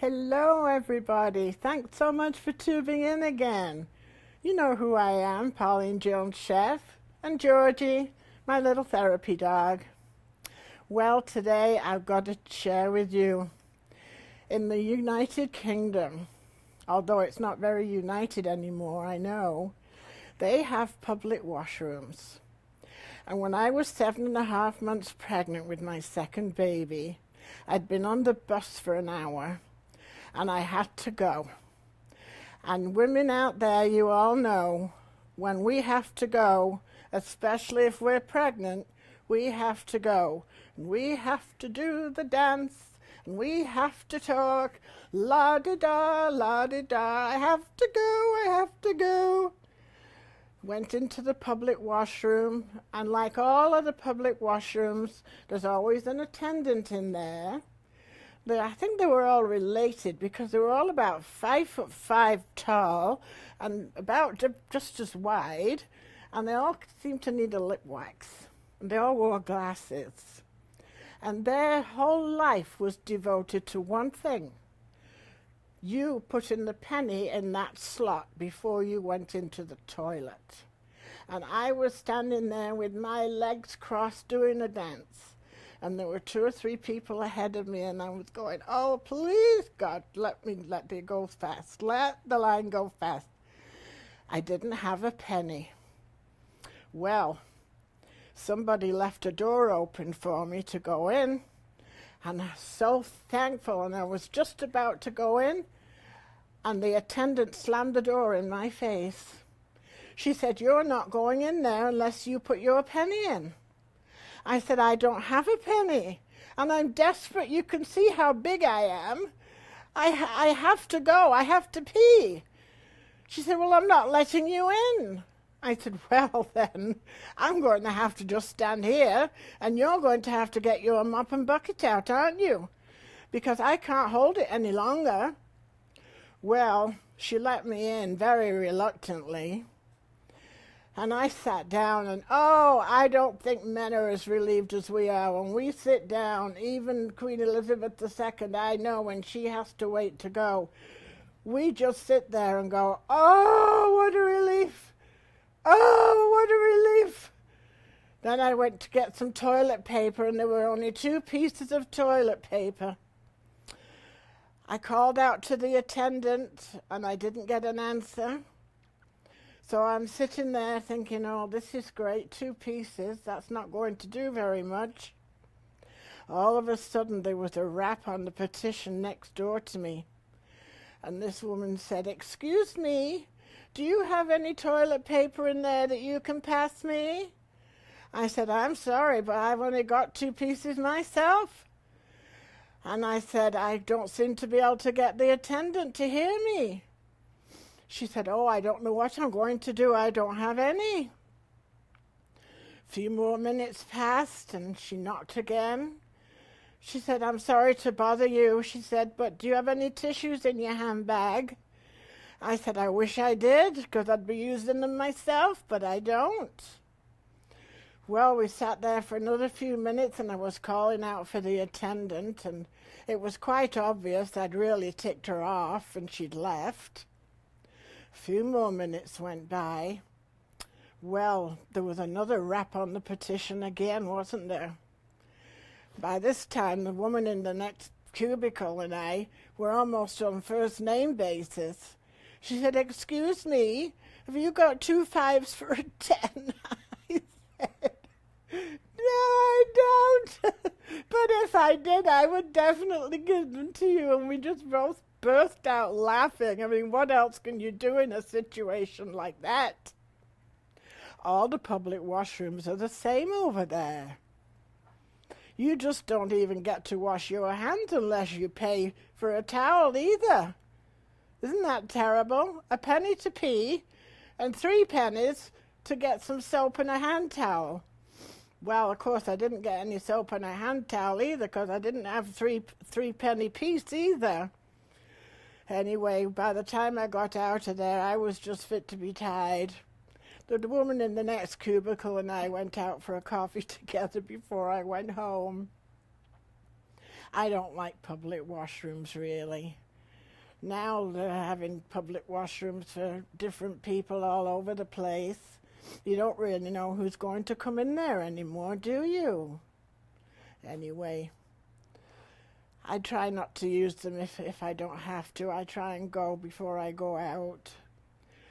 Hello, everybody. Thanks so much for tuning in again. You know who I am, Pauline Jones-Sheffe, and Georgie, my little therapy dog. Well, today I've got to share with you, in the United Kingdom, although it's not very united anymore, I know, they have public washrooms. And when I was 7.5 months pregnant with my second baby, I'd been on the bus for an hour, and I had to go. And women out there, you all know, when we have to go, especially if we're pregnant, we have to go. And we have to do the dance, and we have to talk, la-di-da, la-di-da, I have to go, I have to go. Went into the public washroom, and like all other public washrooms, there's always an attendant in there. I think they were all related because they were all about 5'5" tall and about just as wide, and they all seemed to need a lip wax. And they all wore glasses. And their whole life was devoted to one thing. You put in the penny in that slot before you went into the toilet. And I was standing there with my legs crossed doing a dance. And there were 2 or 3 people ahead of me, and I was going, oh, please, God, let it go fast. Let the line go fast. I didn't have a penny. Well, somebody left a door open for me to go in, and I was so thankful, and I was just about to go in, and the attendant slammed the door in my face. She said, you're not going in there unless you put your penny in. I said, I don't have a penny, and I'm desperate. You can see how big I am. I have to go. I have to pee. She said, well, I'm not letting you in. I said, well, then, I'm going to have to just stand here, and you're going to have to get your mop and bucket out, aren't you? Because I can't hold it any longer. Well, she let me in very reluctantly. And I sat down, and I don't think men are as relieved as we are. When we sit down, even Queen Elizabeth II, I know when she has to wait to go, we just sit there and go, oh, what a relief. Oh, what a relief. Then I went to get some toilet paper, and there were only 2 pieces of toilet paper. I called out to the attendant, and I didn't get an answer. So I'm sitting there thinking, oh, this is great, 2 pieces, that's not going to do very much. All of a sudden there was a rap on the partition next door to me. And this woman said, excuse me, do you have any toilet paper in there that you can pass me? I said, I'm sorry, but I've only got 2 pieces myself. And I said, I don't seem to be able to get the attendant to hear me. She said, oh, I don't know what I'm going to do. I don't have any. A few more minutes passed, and she knocked again. She said, I'm sorry to bother you. She said, but do you have any tissues in your handbag? I said, I wish I did, because I'd be using them myself, but I don't. Well, we sat there for another few minutes, and I was calling out for the attendant, and it was quite obvious I'd really ticked her off, and she'd left. A few more minutes went by. Well, there was another rap on the petition again, wasn't there? By this time, the woman in the next cubicle and I were almost on first name basis. She said, excuse me, have you got 2 5s for a 10? I said, no, I don't. But if I did, I would definitely give them to you. And we just both burst out laughing. I mean, what else can you do in a situation like that? All the public washrooms are the same over there. You just don't even get to wash your hands unless you pay for a towel either. Isn't that terrible? A penny to pee and 3 pennies to get some soap and a hand towel. Well, of course, I didn't get any soap and a hand towel either because I didn't have 3 penny piece either. Anyway, by the time I got out of there, I was just fit to be tied. The woman in the next cubicle and I went out for a coffee together before I went home. I don't like public washrooms, really. Now they're having public washrooms for different people all over the place. You don't really know who's going to come in there anymore, do you? Anyway, I try not to use them if I don't have to. I try and go before I go out.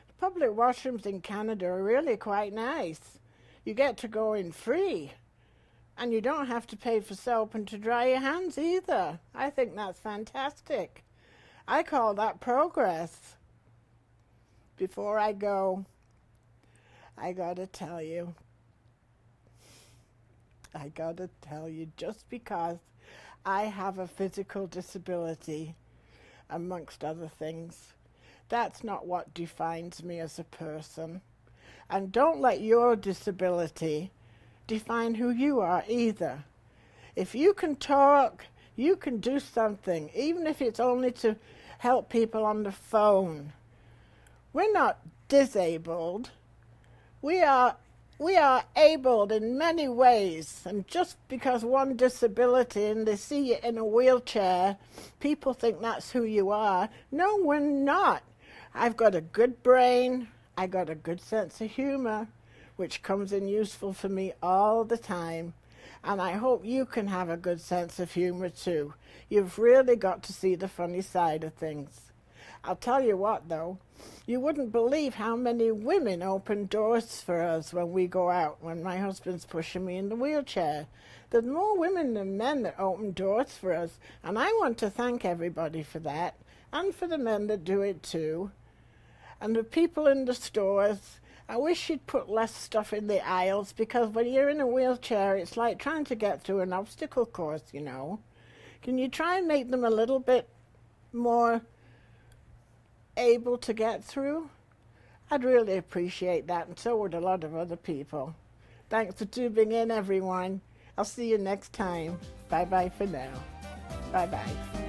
The public washrooms in Canada are really quite nice. You get to go in free. And you don't have to pay for soap and to dry your hands either. I think that's fantastic. I call that progress. Before I go, I gotta tell you, just because I have a physical disability, amongst other things, that's not what defines me as a person. And don't let your disability define who you are either. If you can talk, you can do something, even if it's only to help people on the phone. We're not disabled. We are abled in many ways, and just because one disability and they see you in a wheelchair, people think that's who you are. No, we're not. I've got a good brain. I got a good sense of humor, which comes in useful for me all the time. And I hope you can have a good sense of humor too. You've really got to see the funny side of things. I'll tell you what though, you wouldn't believe how many women open doors for us when we go out, when my husband's pushing me in the wheelchair. There's more women than men that open doors for us, and I want to thank everybody for that, and for the men that do it too. And the people in the stores, I wish you'd put less stuff in the aisles, because when you're in a wheelchair, it's like trying to get through an obstacle course, you know. Can you try and make them a little bit more able to get through? I'd really appreciate that, and so would a lot of other people. Thanks for tuning in, everyone. I'll see you next time. Bye-bye for now. Bye-bye.